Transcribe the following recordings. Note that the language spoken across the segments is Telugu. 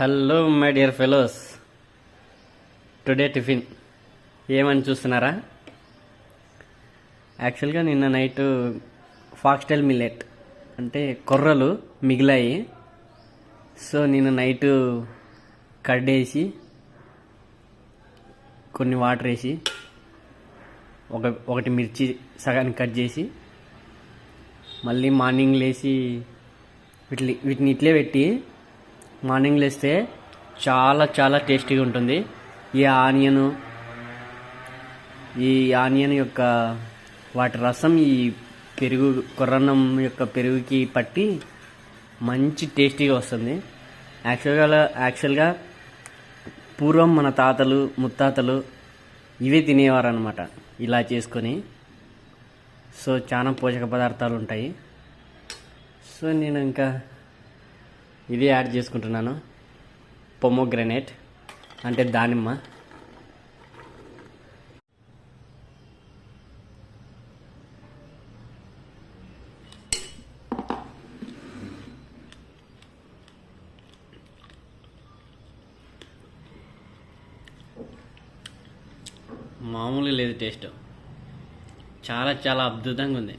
Hello my dear fellows, today tiffin ఏమని చూస్తున్నారా? యాక్చువల్గా నిన్న నైట్ ఫాక్స్టైల్ మిల్లెట్ అంటే కొర్రలు మిగిలాయి. సో నేను నైట్ కడ్డేసి కొన్ని వాటర్ వేసి ఒకటి మిర్చి సగానికి కట్ చేసి మళ్ళీ మార్నింగ్ లేచి వీటిని ఇట్లే పెట్టి మార్నింగ్ లేస్తే చాలా చాలా టేస్టీగా ఉంటుంది. ఈ ఆనియన్ యొక్క వాటి రసం ఈ పెరుగు కొర్రన్నం యొక్క పెరుగుకి పట్టి మంచి టేస్టీగా వస్తుంది. యాక్చువల్గా పూర్వం మన తాతలు ముత్తాతలు ఇవే తినేవారు అనమాట, ఇలా చేసుకొని. సో చాలా పోషక పదార్థాలు ఉంటాయి. సో నేను ఇంకా ఇది యాడ్ చేసుకుంటున్నాను, పొమోగ్రనేట్ అంటే దానిమ్మ. మామూలుగా లేదు టేస్ట్, చాలా చాలా అద్భుతంగా ఉంది.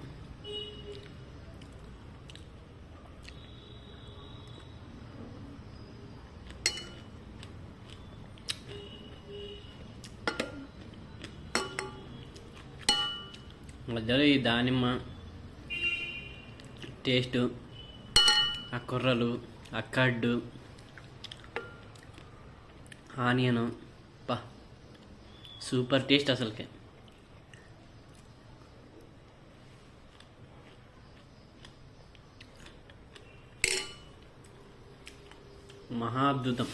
మధ్యలో ఈ దానిమ్మ టేస్ట్, ఆ కొర్రలు, ఆ కడ్డు, ఆనియను, పా సూపర్ టేస్ట్ అసలుకే. మహా అద్భుతం.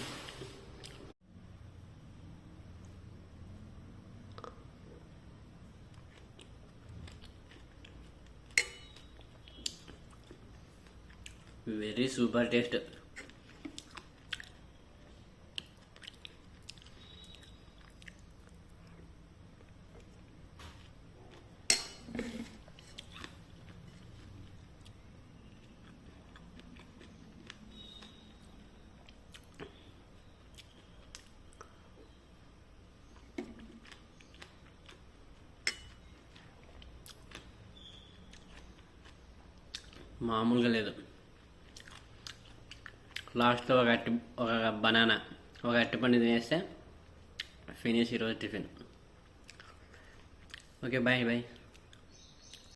Very super taste. మామూలుగా లేదు. లాస్ట్లో ఒక బనానా, ఒక అరటిపండు తినేస్తే ఫినిష్ ఈరోజు టిఫిన్. Okay, bye bye.